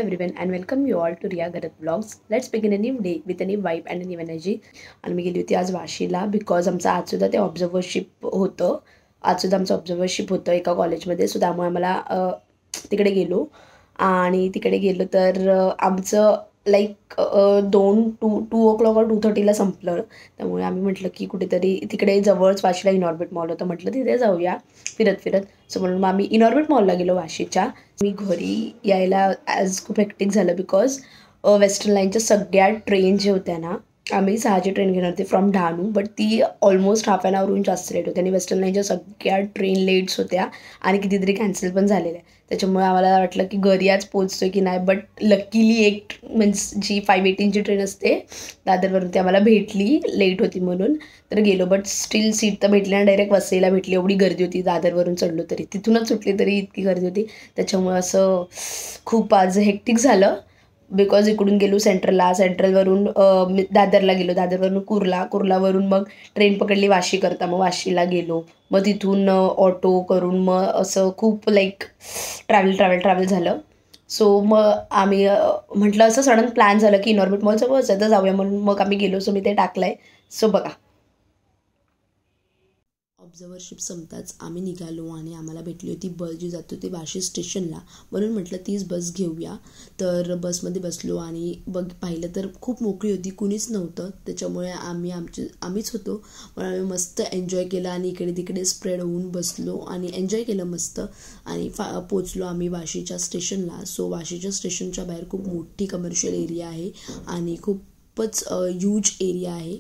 everyone and welcome you all to Riya Garat Vlogs. Let's begin a new day with a new vibe and a new energy. आणि मी गेली होती आज वाशीला because आमचं आजसुद्धा ते ऑब्झर्वरशिप होतं. आजसुद्धा आमचं ऑब्झर्वरशिप होतं एका कॉलेजमध्ये. सो त्यामुळे आम्हाला तिकडे गेलो आणि तिकडे गेलो तर आमचं लाईक 2 or 2:30ला संपलं. त्यामुळे आम्ही म्हटलं की कुठेतरी तिकडे जवळच वाशीला इनॉर्बिट मॉल होतं, म्हटलं तिथे जाऊया फिरत फिरत. सो म्हणून मग आम्ही इनॉर्बिट मॉलला गेलो वाशीच्या. मी घरी यायला ॲज खूप हेक्टिक झालं बिकॉज वेस्टर्न लाईनच्या सगळ्या ट्रेन जे होत्या ना, आम्ही 6ची ट्रेन घेणार होती फ्रॉम डहाणू, बट ती ऑलमोस्ट हाफ ॲन आवरहून जास्त लेट होती आणि वेस्टर्न लाईनच्या सगळ्या ट्रेन लेट्स होत्या आणि कितीतरी कॅन्सल पण झालेल्या. त्याच्यामुळे आम्हाला वाटलं की घरी आज पोचतो की नाही, बट लकीली एक मीन्स जी 5:18ची ट्रेन असते दादरवरून ती आम्हाला भेटली, लेट होती म्हणून तर गेलो. बट स्टील सीट तर भेटली आणि डायरेक्ट वसईला भेटली. एवढी गर्दी होती, दादरवरून चढलो तरी, तिथूनच सुटली तरी इतकी गर्दी होती. त्याच्यामुळे असं खूप आज हेक्टिक झालं बिकॉज इकडून गेलो सेंट्रलवरून दादरला गेलो, दादरवरून कुर्लावरून मग ट्रेन पकडली वाशी करता, मग वाशीला गेलो, मग तिथून ऑटो करून मग असं खूप लाईक ट्रॅव्हल झालं. सो मग आम्ही म्हटलं असं सडन प्लॅन झालं की इनॉर्बिट मॉल जवळच आहे तर जाऊया म्हणून मग आम्ही गेलो. सो मी ते टाकलं आहे. सो बघा, ऑब्झर्वरशिप संपताच आम्ही निघालो आणि आम्हाला भेटली होती बस जी जातो ते वाशी स्टेशनला, म्हणून म्हटलं तीच बस घेऊया. तर बसमध्ये बसलो आणि पाहिलं तर खूप मोकळी होती, कुणीच नव्हतं. त्याच्यामुळे आम्हीच होतो, पण आम्ही मस्त एन्जॉय केलं आणि इकडे तिकडे स्प्रेड होऊन बसलो आणि एन्जॉय केलं मस्त. आणि पोचलो आम्ही वाशीच्या स्टेशनला. सो वाशीच्या स्टेशनच्या बाहेर खूप मोठी कमर्शियल एरिया आहे आणि खूपच ह्यूज एरिया आहे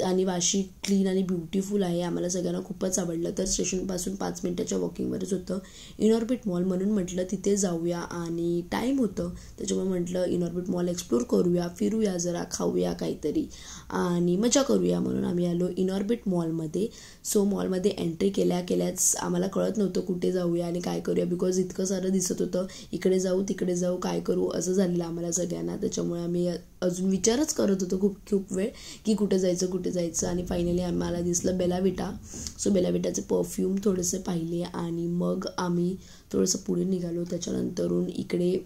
आणि वाशी क्लीन आणि ब्युटिफुल आहे. आम्हाला सगळ्यांना खूपच आवडलं. तर स्टेशनपासून 5 मिनिटाच्या वॉकिंगवरच होतं इनॉर्बिट मॉल, म्हणून म्हटलं तिथे जाऊया आणि टाईम होतं त्याच्यामुळे म्हटलं इनॉर्बिट मॉल एक्सप्लोर करूया, फिरूया, जरा खाऊया काहीतरी आणि मजा करूया, म्हणून आम्ही आलो इनॉर्बिट मॉलमध्ये. सो मॉलमध्ये एंट्री केल्याच आम्हाला कळत नव्हतं कुठे जाऊया आणि काय करूया बिकॉज इतकं सारं दिसत होतं, इकडे जाऊ तिकडे जाऊ काय करू असं झालेलं आम्हाला सगळ्यांना. त्याच्यामुळे आम्ही अजून विचारच करत होतो खूप वेळ की कुठे जायचं आणि फायनली आम्हाला दिसलं बेला विटा. सो बेला विटाचे परफ्यूम थोडेसे पाहिले आणि मग आम्ही थोडंसं पुढे निघालो. त्याच्यानंतरून इकडे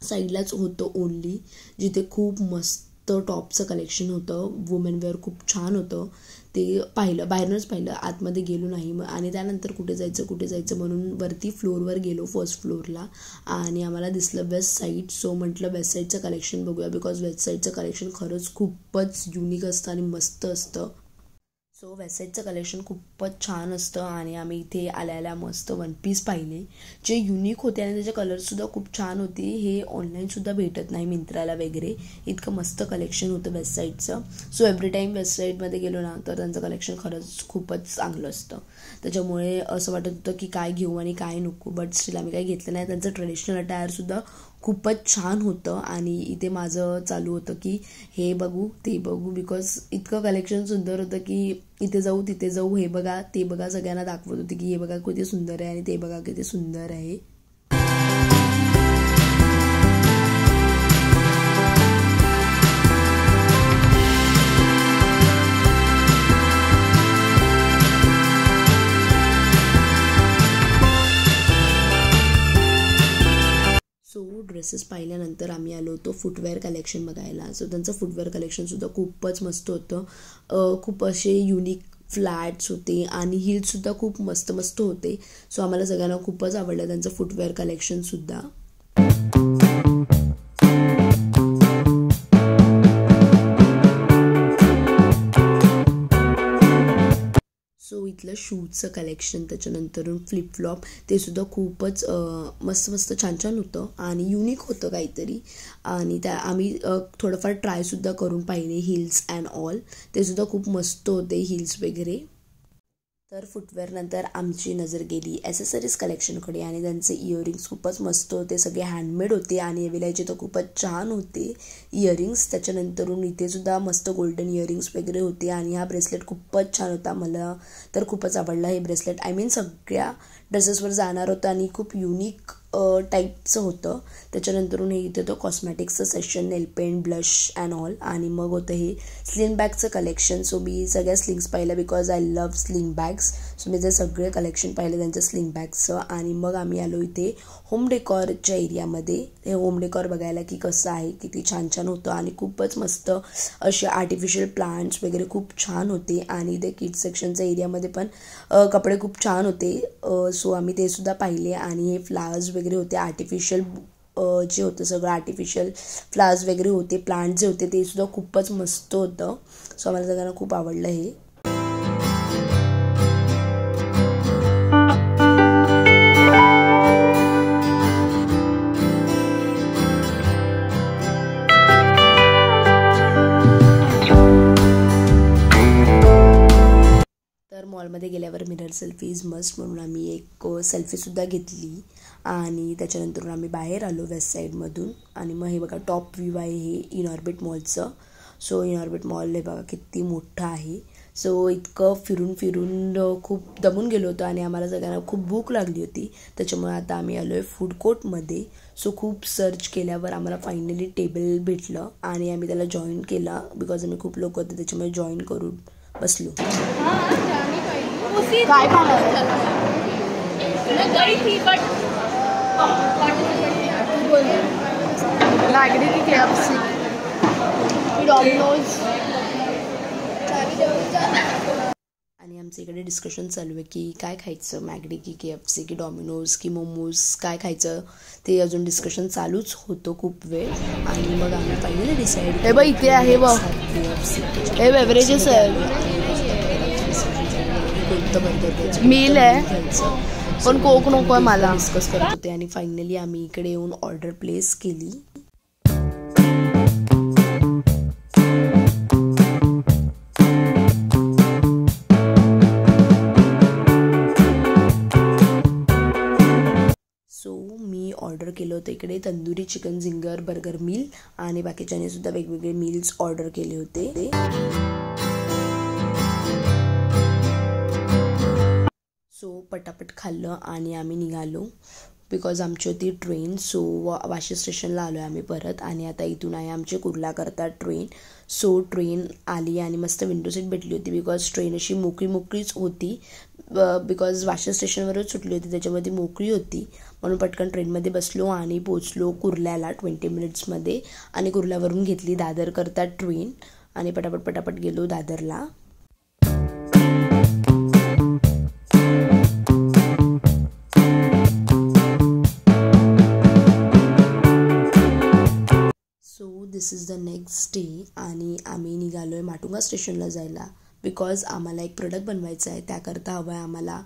साईडलाच होतं ओनली, जिथे खूप मस्त टॉपचं कलेक्शन होतं, वुमेन वेअर खूप छान होतं. ते पाहिलं, बाहेरनंच पाहिलं, आतमध्ये गेलो नाही. आणि त्यानंतर कुठे जायचं म्हणून वरती फ्लोअरवर गेलो, फर्स्ट फ्लोअरला, आणि आम्हाला दिसलं वेस्ट साईड. सो म्हटलं वेस्ट साईडचं कलेक्शन बघूया बिकॉज वेस्ट साईडचं कलेक्शन खरंच खूपच युनिक असतं आणि मस्त असतं. सो वेस्ट साईडचं कलेक्शन खूपच छान असतं आणि आम्ही इथे आल्याला मस्त वन पीस पाहिले जे युनिक होते आणि त्याचे कलरसुद्धा खूप छान होते. हे ऑनलाईनसुद्धा भेटत नाही मिंत्राला वगैरे, इतकं मस्त कलेक्शन होतं वेस्ट साईडचं. सो एव्हरी टाईम वेस्ट साईडमध्ये गेलो ना तर त्यांचं कलेक्शन खरंच खूपच चांगलं असतं. त्याच्यामुळे असं वाटत होतं की काय घेऊ आणि काय नको, बट स्टील आम्ही काही घेतलं नाही. त्यांचं ट्रेडिशनल अटायरसुद्धा खूपच छान होतं आणि इथे माझं चालू होतं की हे बघू ते बघू बिकॉज इतकं कलेक्शन सुंदर होतं की इथे जाऊ तिथे जाऊ, हे बघा ते बघा, सगळ्यांना दाखवत होते की हे बघा किती सुंदर आहे आणि ते बघा किती सुंदर आहे. ड्रेसेस पाहिल्यानंतर आम्ही आलो होतो फुटवेअर कलेक्शन बघायला. सो त्यांचं फुटवेअर कलेक्शनसुद्धा खूपच मस्त होतं. खूप असे युनिक फ्लॅट्स होते आणि हिल्ससुद्धा खूप मस्त होते. सो आम्हाला सगळ्यांना खूपच आवडलं त्यांचं फुटवेअर कलेक्शनसुद्धा. सो इथलं शूजचं कलेक्शन, त्याच्यानंतरून फ्लिपफ्लॉप, ते सुद्धा खूपच मस्त छान होतं आणि युनिक होतं काहीतरी. आणि आम्ही थोडंफार ट्रायसुद्धा करून पाहिले हिल्स अँड ऑल, ते सुद्धा खूप मस्त होते हिल्स वगैरे. तर फुटवेअरनंतर आमची नजर गेली ॲसेसरीज कलेक्शनकडे आणि त्यांचे इयरिंग्स खूपच मस्त होते, सगळे हँडमेड होते आणि विलायचे तर खूपच छान होते इयरिंग्स. त्याच्यानंतरून इथेसुद्धा मस्त गोल्डन इयरिंग्स वगैरे होते आणि हा ब्रेसलेट खूपच छान होता, मला तर खूपच आवडला हे ब्रेसलेट. सगळ्या ड्रेसेसवर जाणार होतं आणि खूप युनिक टाईपचं होतं. त्याच्यानंतरून हे इथे तो कॉस्मॅटिक्सचं session, nail paint, blush and all. आणि मग होतं हे स्लिंग बॅगचं कलेक्शन. सो मी सगळ्या स्लिंग्स पाहिल्या because I love sling bags. So मी जे सगळे कलेक्शन पाहिले त्यांच्या स्लिंग बॅग्सचं. आणि मग आम्ही आलो इथे होम डेकॉरच्या एरियामध्ये. हे होम डेकॉर बघायला की कसं आहे, किती छान छान होतं आणि खूपच मस्त असे आर्टिफिशियल प्लांट्स वगैरे खूप छान होते. आणि ते किड्स सेक्शनच्या एरियामध्ये पण कपडे खूप छान होते. सो आम्ही ते सुद्धा पाहिले. आणि हे फ्लावर्स वगैरे होते आर्टिफिशियल, जे होतं सगळं आर्टिफिशियल फ्लावर्स वगैरे होते, प्लांट जे होते ते सुद्धा खूपच मस्त होतं. सो आम्हाला सगळ्यांना खूप आवडलं हे. तर मॉलमध्ये गेल्यावर मिरर सेल्फीज मस्ट म्हणून आम्ही एक सेल्फीसुद्धा घेतली. आणि त्याच्यानंतर आम्ही बाहेर आलो वेस्ट साईडमधून. आणि मग हे बघा टॉप व्ह्यू आहे हे इनऑर्बिट मॉलचं. सो इनऑर्बिट मॉल हे बघा किती मोठं आहे. सो इतकं फिरून फिरून खूप दमून गेलो होतो आणि आम्हाला सगळ्यांना खूप भूक लागली होती. त्याच्यामुळे आता आम्ही आलो आहे फूड कोर्टमध्ये. सो खूप सर्च केल्यावर आम्हाला फायनली टेबल भेटलं आणि आम्ही त्याला जॉईन केला बिकॉज आम्ही खूप लोक होते त्याच्यामुळे जॉईन करून बसलो. काय मॅगडी की KFC, डॉमिनोज. आणि आमचं इकडे डिस्कशन चालू आहे की काय खायचं, मॅगडी की KFC की डॉमिनोज की मोमोज, काय खायचं ते अजून डिस्कशन चालूच होतं खूप वेळ. आणि मग आम्ही फायनली डिसाईड हे बघ इथे आहे बघ हे बेवरेजेस आहे, मील आहे पण कोक नको आहे मला. डिस्कस करत होते आणि फायनली आम्ही इकडे येऊन ऑर्डर प्लेस केली. सो मी ऑर्डर केलं होतं इकडे tandoori chicken Jhingar burger meal आणि बाकीच्यांनी सुद्धा वेगवेगळे मील्स ऑर्डर केले होते. सो पटापट खाल्लं आणि आम्ही निघालो बिकॉज आमची होती ट्रेन. सो वाशी स्टेशनला आलो आहे आम्ही परत आणि आता इथून आहे आमचे कुर्लाकरता ट्रेन. सो ट्रेन आली आणि मस्त विंडो सीट भेटली होती बिकॉज ट्रेन अशी मोकळीच होती बिकॉज वाशी स्टेशनवरच सुटली होती त्याच्यामध्ये मोकळी होती म्हणून पटकन ट्रेनमध्ये बसलो आणि पोचलो कुर्ल्याला 20 मिनिट्समध्ये. आणि कुर्ल्यावरून घेतली दादरकरता ट्रेन आणि पटापट गेलो दादरला. So this is the next day आणि आम्ही निघालो आहे माटुंगा स्टेशनला जायला बिकॉज आम्हाला एक प्रोडक्ट बनवायचं आहे. त्याकरता हवं आहे आम्हाला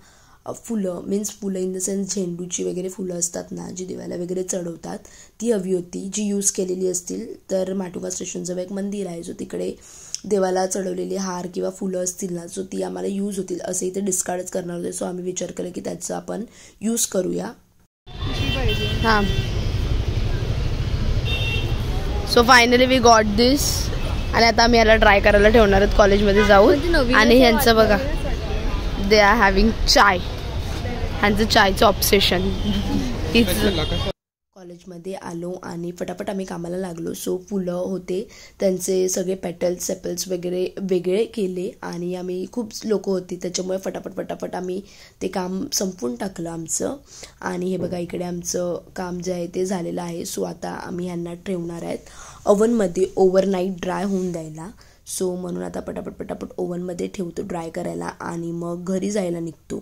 फुलं, मीन्स फुलं इन द सेन्स झेंडूची वगैरे फुलं असतात ना जी देवाला वगैरे चढवतात ती हवी होती, जी यूज केलेली असतील. तर माटुंगा स्टेशनजवळ एक मंदिर आहे जो तिकडे देवाला चढवलेले हार किंवा फुलं असतील ना सो ती आम्हाला यूज होतील असे इथे डिस्कार्डच करणार होते. सो आम्ही विचार केला की त्याचं आपण यूज करूया. हां सो फायनली वी गॉट दिस. आणि आता आम्ही याला ट्राय करायला ठेवणार आहोत कॉलेजमध्ये जाऊन. आणि ह्यांचं बघा दे आर हॅव्हिंग चाय, ह्यांचं चायचं ऑब्सेशन. कॉलेजमध्ये आलो आणि फटाफट आम्ही कामाला लागलो. सो फुलं होते त्यांचे सगळे पेटल्स सेपल्स वगैरे वेगळे केले आणि आम्ही खूप लोक होती त्याच्यामुळे फटाफट आम्ही ते काम संपवून टाकलं आमचं. आणि हे बघा इकडे आमचं काम जे आहे ते झालेलं आहे. सो आता आम्ही ह्यांना ठेवणार आहेत ओव्हनमध्ये ओव्हरनाईट ड्राय होऊन द्यायला. सो म्हणून आता पटापट ओव्हनमध्ये ठेवतो ड्राय करायला आणि मग घरी जायला निघतो.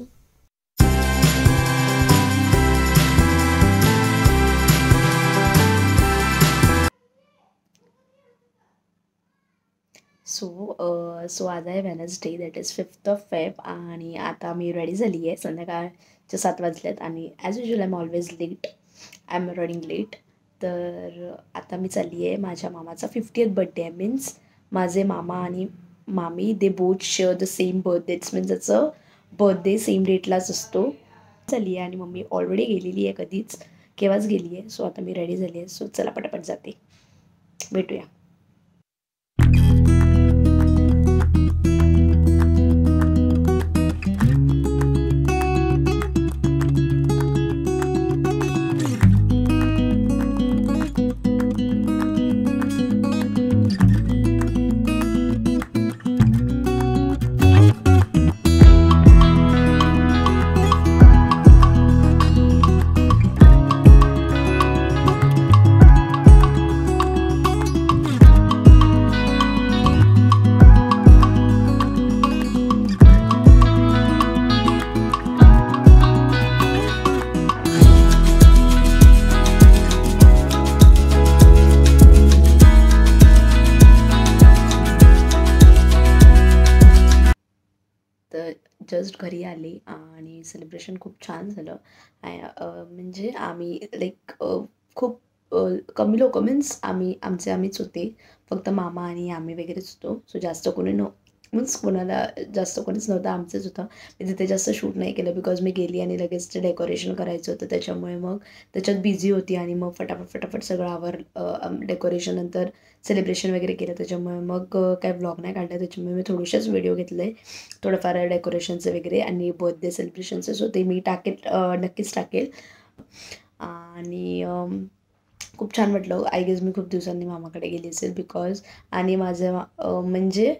सो आज आहे Wednesday that is 5th Feb आणि आता मी रेडी झाली आहे. संध्याकाळचे 7 वाजलेत आणि as usual I am always late, I am running late. तर आता मी चालली आहे माझ्या मामाचा 50th बर्थडे आहे. मीन्स माझे मामा आणि मामी they both share the same birthday. It's means त्याचं बर्थडे सेम डेटलाच असतो. चालली आहे आणि मम्मी ऑलरेडी गेलेली आहे कधीच, केव्हाच गेली आहे. सो आता मी रेडी झाली आहे. सो चला पटापट जाते, भेटूया. तर जस्ट घरी आले आणि सेलिब्रेशन खूप छान झालं. म्हणजे आम्ही लाईक खूप कमी लोकं मीन्स आम्हीच होते. फक्त मामा आणि आम्ही वगैरेच होतो. सो जास्त कोणी मीन्स कोणाला जास्त कोणीच नव्हतं, आमचंच होतं. मी तिथे जास्त शूट नाही केलं बिकॉज मी गेली आणि लगेच ते डेकोरेशन करायचं होतं. त्याच्यामुळे मग त्याच्यात बिझी होती आणि मग फटाफट सगळं डेकोरेशन नंतर सेलिब्रेशन वगैरे केलं. त्याच्यामुळे मग काय व्लॉग नाही काढला. त्याच्यामुळे मी थोडेसेच व्हिडिओ घेतले थोडंफार डेकोरेशनचे वगैरे आणि बर्थडे सेलिब्रेशनचे. सो ते मी नक्कीच टाकेल. आणि खूप छान वाटलं. आय गेस मी खूप दिवसांनी मामाकडे गेली असेल बिकॉज आणि माझं म्हणजे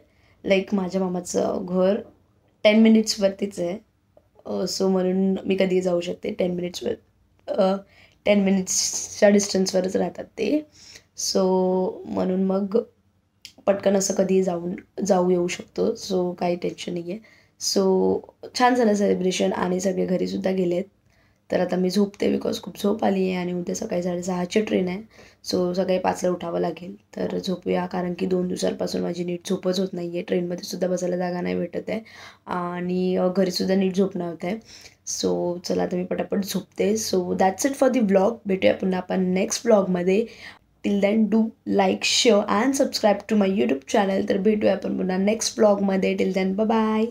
लाईक माझ्या मामाचं घर 10 मिनिट्सवरतीच आहे. सो म्हणून मी कधीही जाऊ शकते. 10 मिनिट्सच्या डिस्टन्सवरच राहतात ते. सो म्हणून मग पटकन असं कधीही जाऊ येऊ शकतो. सो काही टेन्शन नाही आहे. सो छान झालं सेलिब्रेशन आणि सगळे घरीसुद्धा गेलेत. तर आता मी झोपते बिकॉज खूप झोप आली आहे आणि उद्या सकाळी 6:30ची ट्रेन आहे. सो सकाळी 5ला उठावं लागेल. तर झोपूया कारण की 2 दिवसांपासून माझी नीट झोपच होत नाही आहे. ट्रेनमध्ये सुद्धा बसायला जागा नाही भेटत आहे आणि घरीसुद्धा नीट झोप नाही होत आहे. सो चला आता मी पटापट झोपते. So that's it for the vlog. भेटूया पुन्हा आपण नेक्स्ट व्लॉगमध्ये. Till then do like share and subscribe to my YouTube channel. तर भेटूया आपण पुन्हा नेक्स्ट व्लॉगमध्ये. Till then bye.